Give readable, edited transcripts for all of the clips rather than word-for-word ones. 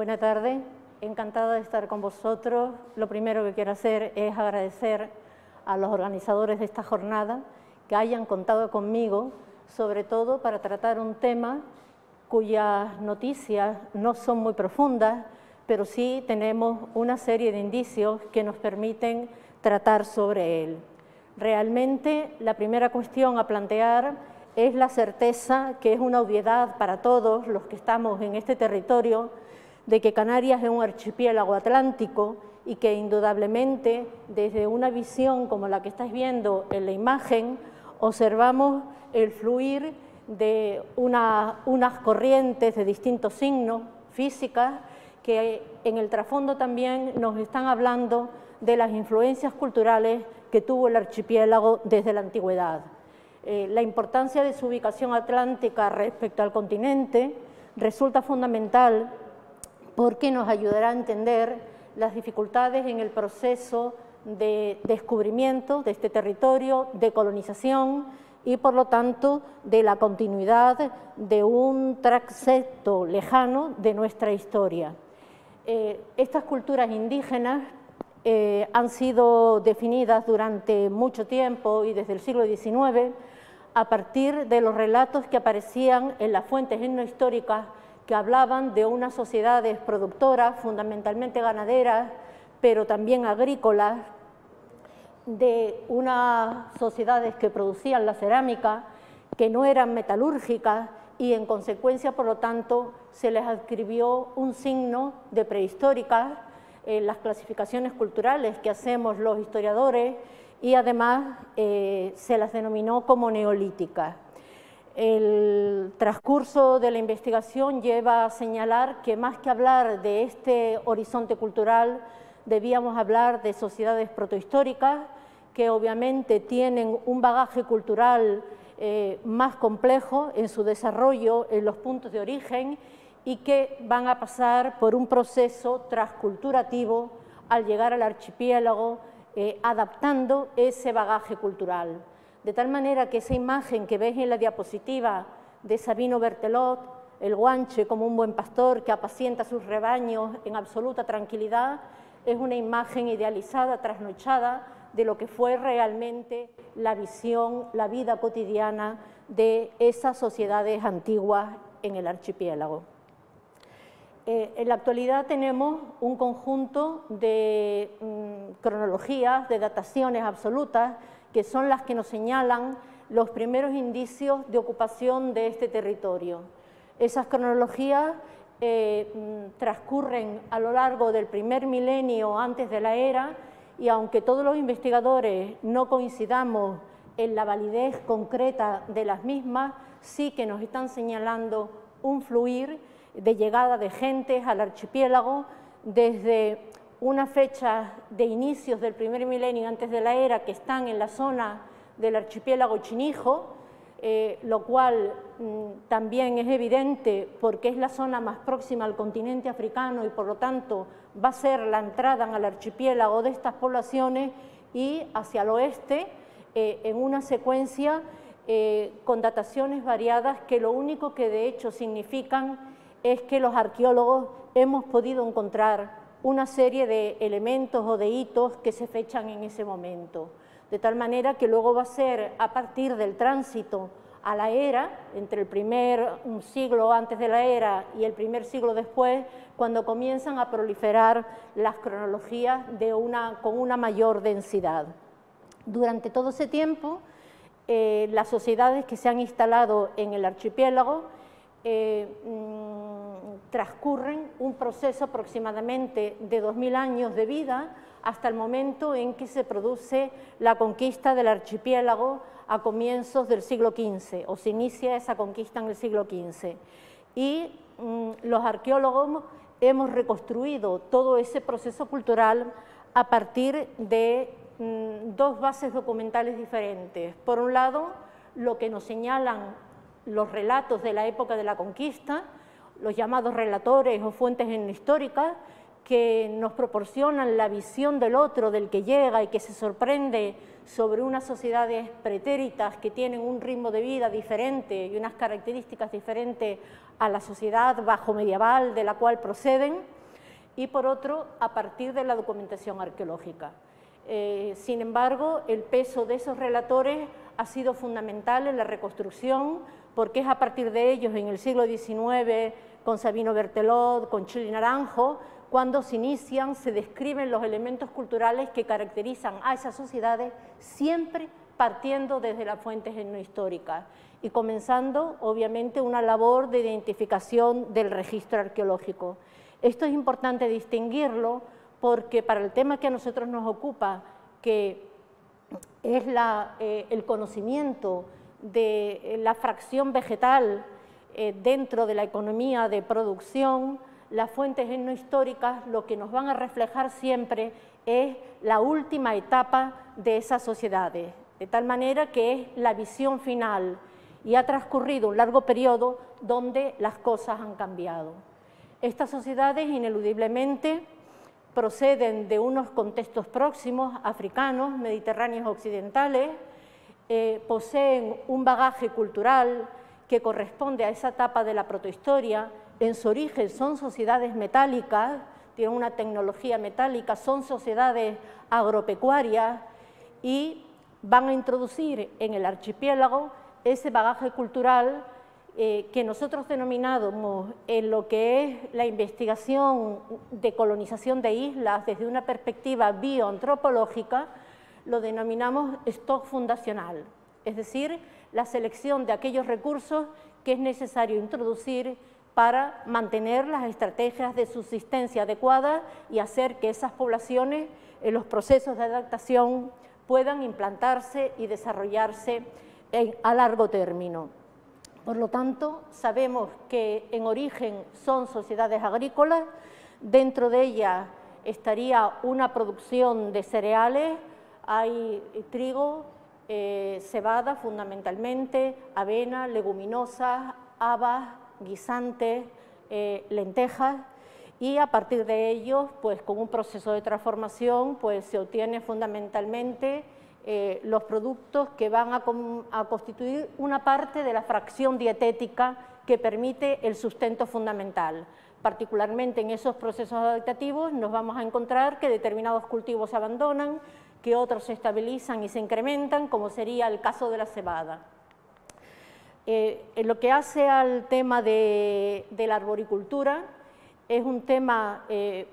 Buenas tardes, encantada de estar con vosotros. Lo primero que quiero hacer es agradecer a los organizadores de esta jornada que hayan contado conmigo, sobre todo para tratar un tema cuyas noticias no son muy profundas, pero sí tenemos una serie de indicios que nos permiten tratar sobre él. Realmente, la primera cuestión a plantear es la certeza, que es una obviedad para todos los que estamos en este territorio, de que Canarias es un archipiélago atlántico y que indudablemente desde una visión como la que estáis viendo en la imagen observamos el fluir de unas corrientes de distintos signos físicas que en el trasfondo también nos están hablando de las influencias culturales que tuvo el archipiélago desde la antigüedad. La importancia de su ubicación atlántica respecto al continente resulta fundamental porque nos ayudará a entender las dificultades en el proceso de descubrimiento de este territorio, de colonización y, por lo tanto, de la continuidad de un trayecto lejano de nuestra historia. Estas culturas indígenas han sido definidas durante mucho tiempo y desde el siglo XIX a partir de los relatos que aparecían en las fuentes etnohistóricas que hablaban de unas sociedades productoras, fundamentalmente ganaderas, pero también agrícolas, de unas sociedades que producían la cerámica, que no eran metalúrgicas y en consecuencia, por lo tanto, se les adscribió un signo de prehistóricas en las clasificaciones culturales que hacemos los historiadores y además se las denominó como neolíticas. El transcurso de la investigación lleva a señalar que más que hablar de este horizonte cultural debíamos hablar de sociedades protohistóricas que obviamente tienen un bagaje cultural más complejo en su desarrollo en los puntos de origen y que van a pasar por un proceso transculturativo al llegar al archipiélago, adaptando ese bagaje cultural. De tal manera que esa imagen que veis en la diapositiva de Sabino Berthelot, el guanche como un buen pastor que apacienta sus rebaños en absoluta tranquilidad, es una imagen idealizada, trasnochada, de lo que fue realmente la visión, la vida cotidiana de esas sociedades antiguas en el archipiélago. En la actualidad tenemos un conjunto de cronologías, de dataciones absolutas, que son las que nos señalan los primeros indicios de ocupación de este territorio. Esas cronologías transcurren a lo largo del primer milenio antes de la era y aunque todos los investigadores no coincidamos en la validez concreta de las mismas, sí que nos están señalando un fluir de llegada de gentes al archipiélago desde unas fechas de inicios del primer milenio antes de la era que están en la zona del archipiélago Chinijo, lo cual también es evidente porque es la zona más próxima al continente africano y por lo tanto va a ser la entrada al archipiélago de estas poblaciones y hacia el oeste en una secuencia con dataciones variadas que lo único que de hecho significan es que los arqueólogos hemos podido encontrar una serie de elementos o de hitos que se fechan en ese momento. De tal manera que luego va a ser a partir del tránsito a la era, entre el primer siglo antes de la era y el primer siglo después, cuando comienzan a proliferar las cronologías con una mayor densidad. Durante todo ese tiempo, las sociedades que se han instalado en el archipiélago transcurren un proceso aproximadamente de 2000 años de vida hasta el momento en que se produce la conquista del archipiélago a comienzos del siglo XV, o se inicia esa conquista en el siglo XV. Y los arqueólogos hemos reconstruido todo ese proceso cultural a partir de dos bases documentales diferentes. Por un lado, lo que nos señalan los relatos de la época de la conquista, los llamados relatores o fuentes etnohistóricas, que nos proporcionan la visión del otro, del que llega y que se sorprende sobre unas sociedades pretéritas que tienen un ritmo de vida diferente y unas características diferentes a la sociedad bajo medieval de la cual proceden, y por otro, a partir de la documentación arqueológica. Sin embargo, el peso de esos relatores ha sido fundamental en la reconstrucción, porque es a partir de ellos, en el siglo XIX, con Sabino Berthelot, con Chili Naranjo, cuando se inician, se describen los elementos culturales que caracterizan a esas sociedades, siempre partiendo desde las fuentes etnohistóricas y comenzando, obviamente, una labor de identificación del registro arqueológico. Esto es importante distinguirlo porque para el tema que a nosotros nos ocupa, que es el conocimiento de la fracción vegetal dentro de la economía de producción, las fuentes etnohistóricas lo que nos van a reflejar siempre es la última etapa de esas sociedades, de tal manera que es la visión final y ha transcurrido un largo periodo donde las cosas han cambiado. Estas sociedades ineludiblemente proceden de unos contextos próximos, africanos, mediterráneos occidentales, poseen un bagaje cultural que corresponde a esa etapa de la protohistoria. En su origen son sociedades metálicas, tienen una tecnología metálica, son sociedades agropecuarias y van a introducir en el archipiélago ese bagaje cultural que nosotros denominamos en lo que es la investigación de colonización de islas desde una perspectiva bioantropológica, lo denominamos stock fundacional, es decir, la selección de aquellos recursos que es necesario introducir para mantener las estrategias de subsistencia adecuadas y hacer que esas poblaciones en los procesos de adaptación puedan implantarse y desarrollarse a largo término. Por lo tanto, sabemos que en origen son sociedades agrícolas, dentro de ellas estaría una producción de cereales, hay trigo, cebada fundamentalmente, avena, leguminosas, habas, guisantes, lentejas, y a partir de ellos, pues con un proceso de transformación, pues se obtiene fundamentalmente los productos que van a constituir una parte de la fracción dietética que permite el sustento fundamental. Particularmente en esos procesos adaptativos nos vamos a encontrar que determinados cultivos se abandonan, que otros se estabilizan y se incrementan, como sería el caso de la cebada. En lo que hace al tema de la arboricultura, es un tema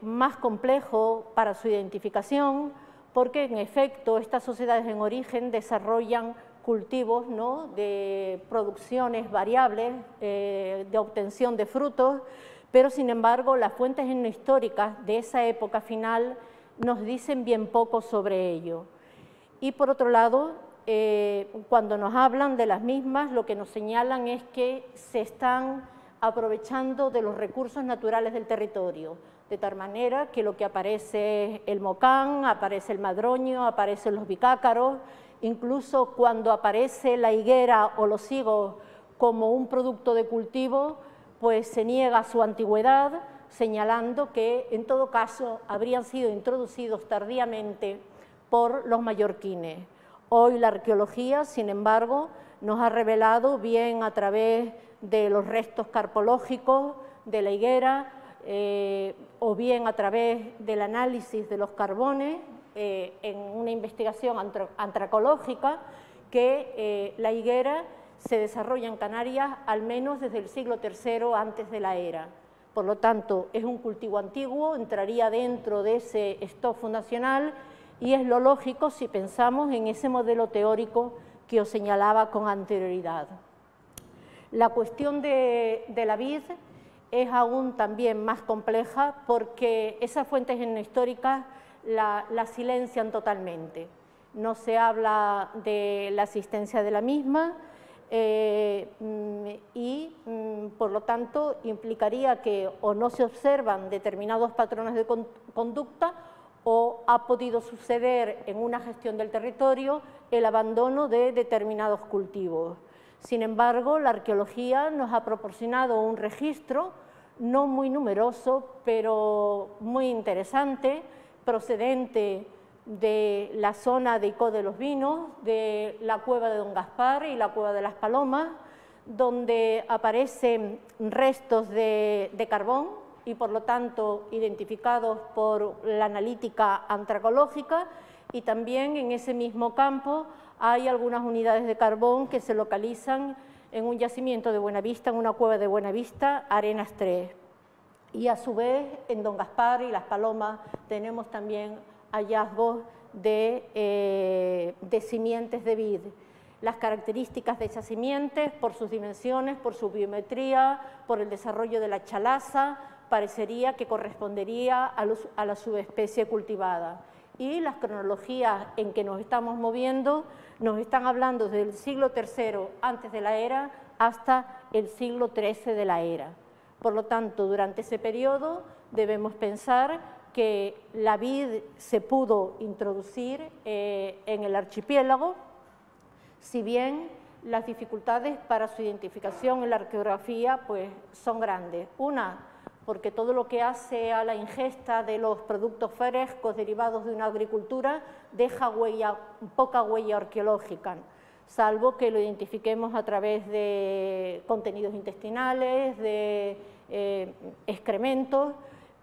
más complejo para su identificación, porque en efecto estas sociedades en origen desarrollan cultivos, ¿no?, de producciones variables, de obtención de frutos, pero sin embargo las fuentes etnohistóricas de esa época final nos dicen bien poco sobre ello. Y por otro lado, cuando nos hablan de las mismas, lo que nos señalan es que se están aprovechando de los recursos naturales del territorio, de tal manera que lo que aparece es el mocán, aparece el madroño, aparecen los bicácaros, incluso cuando aparece la higuera o los higos como un producto de cultivo, pues se niega su antigüedad, señalando que en todo caso habrían sido introducidos tardíamente por los mallorquines. Hoy la arqueología, sin embargo, nos ha revelado, bien a través de los restos carpológicos de la higuera, o bien a través del análisis de los carbones en una investigación antracológica, que la higuera se desarrolla en Canarias al menos desde el siglo III antes de la era. Por lo tanto, es un cultivo antiguo, entraría dentro de ese stock fundacional y es lo lógico si pensamos en ese modelo teórico que os señalaba con anterioridad. La cuestión de la vid es aún también más compleja porque esas fuentes etnohistóricas la silencian totalmente. No se habla de la existencia de la misma y por lo tanto implicaría que o no se observan determinados patrones de conducta o ha podido suceder en una gestión del territorio el abandono de determinados cultivos. Sin embargo, la arqueología nos ha proporcionado un registro, no muy numeroso, pero muy interesante, procedente de la zona de Icó de los Vinos, de la cueva de Don Gaspar y la cueva de las Palomas, donde aparecen restos de carbón y por lo tanto identificados por la analítica antracológica, y también en ese mismo campo hay algunas unidades de carbón que se localizan en un yacimiento de Buenavista, en una cueva de Buenavista, Arenas 3. Y a su vez en Don Gaspar y Las Palomas tenemos también hallazgos de simientes de vid. Las características de esas simientes, por sus dimensiones, por su biometría, por el desarrollo de la chalaza, parecería que correspondería a la subespecie cultivada. Y las cronologías en que nos estamos moviendo nos están hablando desde el siglo III antes de la era hasta el siglo XIII de la era. Por lo tanto, durante ese periodo debemos pensar que la vid se pudo introducir en el archipiélago, si bien las dificultades para su identificación en la arqueografía pues, son grandes. Una, porque todo lo que hace a la ingesta de los productos frescos derivados de una agricultura deja poca huella arqueológica, salvo que lo identifiquemos a través de contenidos intestinales, de excrementos,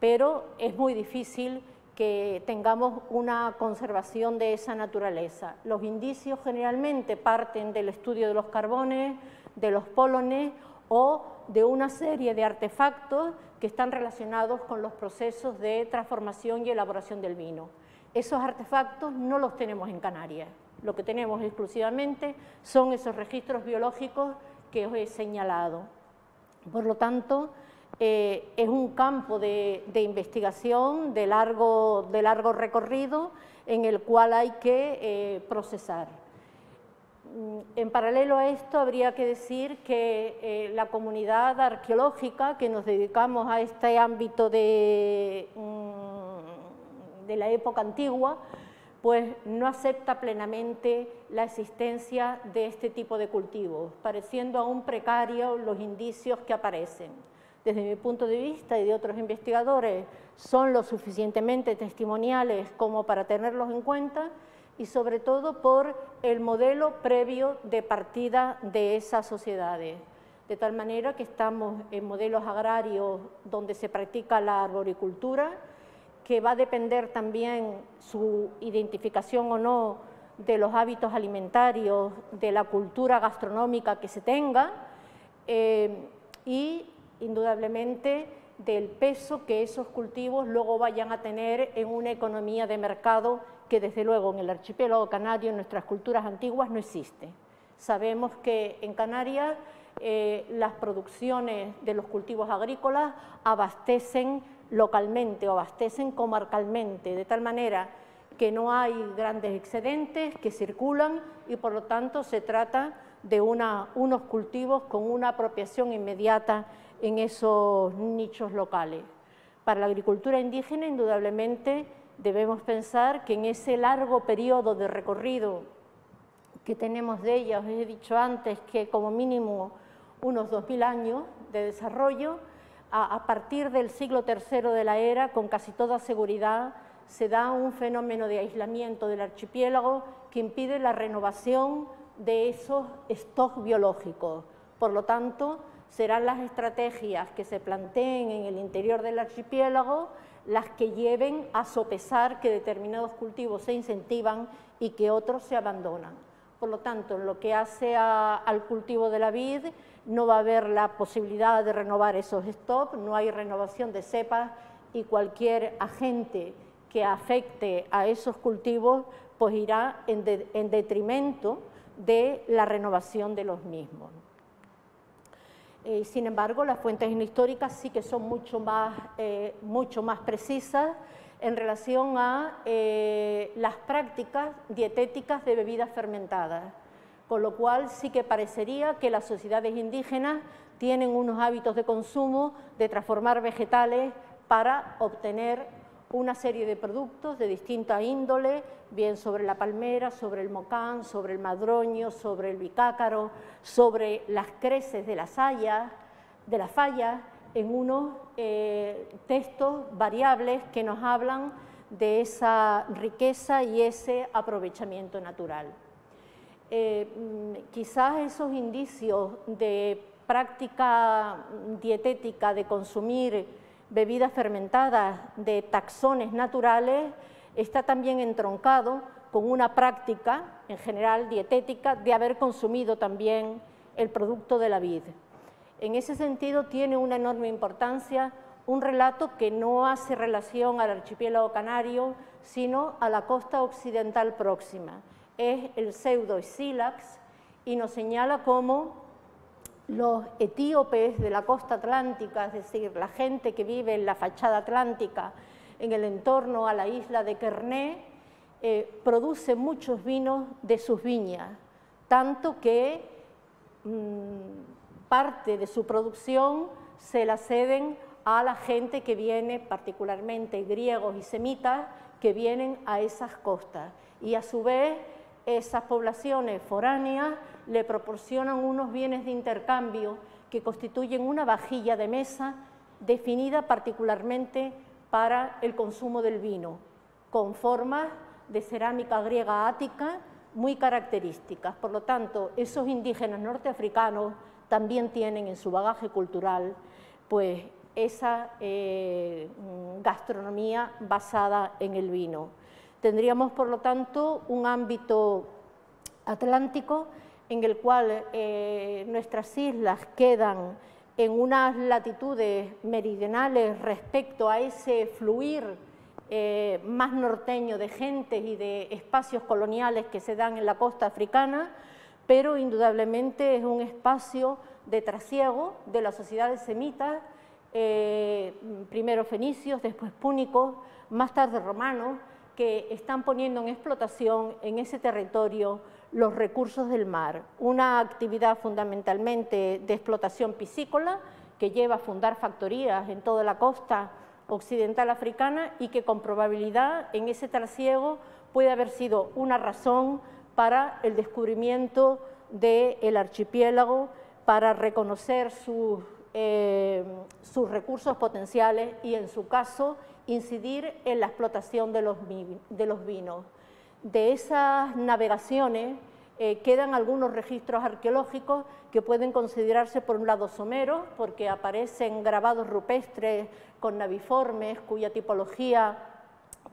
pero es muy difícil que tengamos una conservación de esa naturaleza. Los indicios generalmente parten del estudio de los carbones, de los pólones o de una serie de artefactos que están relacionados con los procesos de transformación y elaboración del vino. Esos artefactos no los tenemos en Canarias. Lo que tenemos exclusivamente son esos registros biológicos que os he señalado. Por lo tanto, es un campo de investigación de largo recorrido en el cual hay que procesar. En paralelo a esto, habría que decir que la comunidad arqueológica que nos dedicamos a este ámbito de la época antigua, pues no acepta plenamente la existencia de este tipo de cultivos, pareciendo aún precarios los indicios que aparecen. Desde mi punto de vista y de otros investigadores, son lo suficientemente testimoniales como para tenerlos en cuenta, y sobre todo por el modelo previo de partida de esas sociedades. De tal manera que estamos en modelos agrarios donde se practica la arboricultura, que va a depender también su identificación o no de los hábitos alimentarios, de la cultura gastronómica que se tenga, y indudablemente del peso que esos cultivos luego vayan a tener en una economía de mercado que desde luego en el archipiélago canario, en nuestras culturas antiguas, no existe. Sabemos que en Canarias las producciones de los cultivos agrícolas abastecen localmente o abastecen comarcalmente, de tal manera que no hay grandes excedentes que circulan y por lo tanto se trata de unos cultivos con una apropiación inmediata en esos nichos locales. Para la agricultura indígena, indudablemente, debemos pensar que en ese largo periodo de recorrido que tenemos de ella, os he dicho antes que como mínimo unos 2000 años de desarrollo, a partir del siglo III de la era, con casi toda seguridad, se da un fenómeno de aislamiento del archipiélago que impide la renovación de esos stocks biológicos. Por lo tanto, serán las estrategias que se planteen en el interior del archipiélago las que lleven a sopesar que determinados cultivos se incentivan y que otros se abandonan. Por lo tanto, en lo que hace al cultivo de la vid, no va a haber la posibilidad de renovar esos stocks, no hay renovación de cepas y cualquier agente que afecte a esos cultivos pues irá en detrimento de la renovación de los mismos. Sin embargo, las fuentes históricas sí que son mucho más precisas en relación a las prácticas dietéticas de bebidas fermentadas, con lo cual sí que parecería que las sociedades indígenas tienen unos hábitos de consumo de transformar vegetales para obtener una serie de productos de distinta índole, bien sobre la palmera, sobre el mocán, sobre el madroño, sobre el bicácaro, sobre las creces de las hayas, en unos textos variables que nos hablan de esa riqueza y ese aprovechamiento natural. Quizás esos indicios de práctica dietética, de consumir bebidas fermentadas, de taxones naturales, está también entroncado con una práctica, en general dietética, de haber consumido también el producto de la vid. En ese sentido tiene una enorme importancia un relato que no hace relación al archipiélago canario, sino a la costa occidental próxima. Es el pseudo-Escílax y nos señala cómo los etíopes de la costa atlántica, es decir, la gente que vive en la fachada atlántica, en el entorno a la isla de Kerneh, produce muchos vinos de sus viñas, tanto que parte de su producción se la ceden a la gente que viene, particularmente griegos y semitas, que vienen a esas costas. Y a su vez, esas poblaciones foráneas le proporcionan unos bienes de intercambio que constituyen una vajilla de mesa definida particularmente para el consumo del vino, con formas de cerámica griega ática muy características. Por lo tanto, esos indígenas norteafricanos también tienen en su bagaje cultural pues, esa gastronomía basada en el vino. Tendríamos, por lo tanto, un ámbito atlántico en el cual nuestras islas quedan en unas latitudes meridionales respecto a ese fluir más norteño de gentes y de espacios coloniales que se dan en la costa africana, pero indudablemente es un espacio de trasiego de las sociedades semitas, primero fenicios, después púnicos, más tarde romanos, que están poniendo en explotación en ese territorio los recursos del mar. Una actividad fundamentalmente de explotación piscícola que lleva a fundar factorías en toda la costa occidental africana y que con probabilidad en ese trasiego puede haber sido una razón para el descubrimiento del archipiélago, para reconocer sus recursos potenciales y, en su caso, incidir en la explotación de los vinos. De esas navegaciones quedan algunos registros arqueológicos que pueden considerarse, por un lado, someros, porque aparecen grabados rupestres con naviformes cuya tipología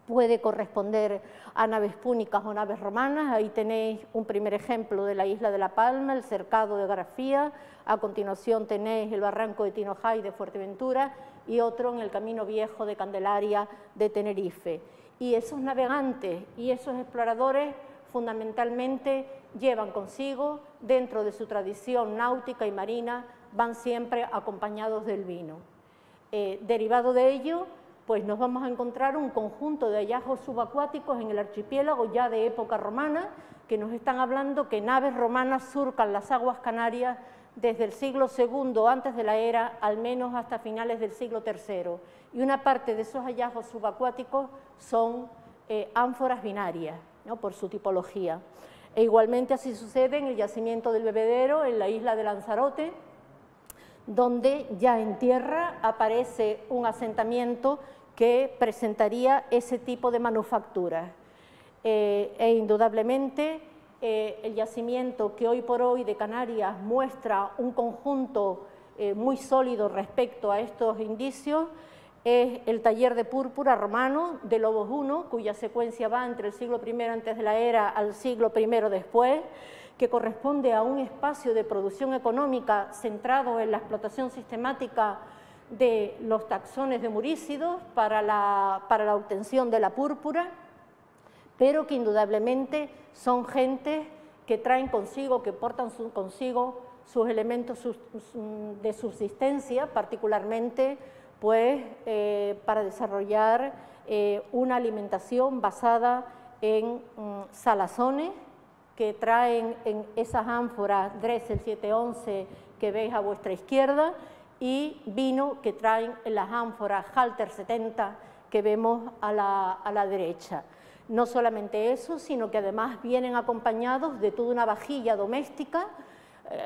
puede corresponder a naves púnicas o naves romanas. Ahí tenéis un primer ejemplo de la isla de La Palma, el cercado de Grafía. A continuación tenéis el barranco de Tinojay de Fuerteventura y otro en el Camino Viejo de Candelaria de Tenerife. Y esos navegantes y esos exploradores fundamentalmente llevan consigo, dentro de su tradición náutica y marina, van siempre acompañados del vino. Derivado de ello, pues nos vamos a encontrar un conjunto de hallazgos subacuáticos en el archipiélago ya de época romana, que nos están hablando que naves romanas surcan las aguas canarias desde el siglo II antes de la era, al menos hasta finales del siglo III. Y una parte de esos hallazgos subacuáticos son ánforas binarias, ¿no?, por su tipología. E igualmente así sucede en el yacimiento del Bebedero, en la isla de Lanzarote, donde ya en tierra aparece un asentamiento que presentaría ese tipo de manufacturas. E indudablemente el yacimiento que hoy por hoy de Canarias muestra un conjunto muy sólido respecto a estos indicios es el taller de púrpura romano de Lobos I, cuya secuencia va entre el siglo I antes de la era al siglo I después, que corresponde a un espacio de producción económica centrado en la explotación sistemática de los taxones de murícidos para la obtención de la púrpura, pero que indudablemente son gentes que traen consigo, que portan consigo sus elementos de subsistencia, particularmente pues, para desarrollar una alimentación basada en salazones que traen en esas ánforas Dressel 711 que veis a vuestra izquierda y vino que traen en las ánforas Halter 70 que vemos a la derecha. No solamente eso, sino que además vienen acompañados de toda una vajilla doméstica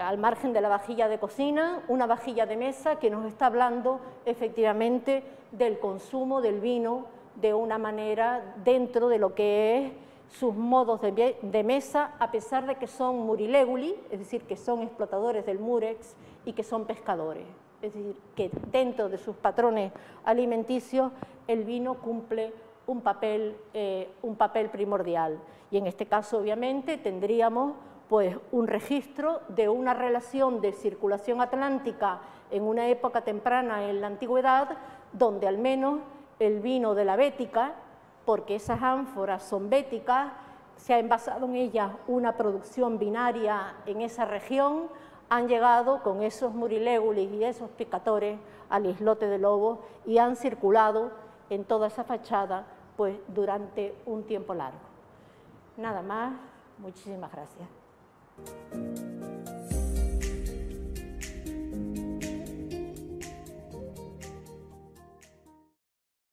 al margen de la vajilla de cocina, una vajilla de mesa que nos está hablando efectivamente del consumo del vino de una manera dentro de lo que es sus modos de mesa, a pesar de que son murileguli, es decir, que son explotadores del murex y que son pescadores. Es decir, que dentro de sus patrones alimenticios el vino cumple un papel primordial. Y en este caso, obviamente, tendríamos pues, un registro de una relación de circulación atlántica en una época temprana en la antigüedad, donde al menos el vino de la Bética, porque esas ánforas son béticas, se ha envasado en ellas una producción binaria en esa región, han llegado con esos murilegulis y esos picatores al islote de Lobos y han circulado en toda esa fachada pues, durante un tiempo largo. Nada más, muchísimas gracias.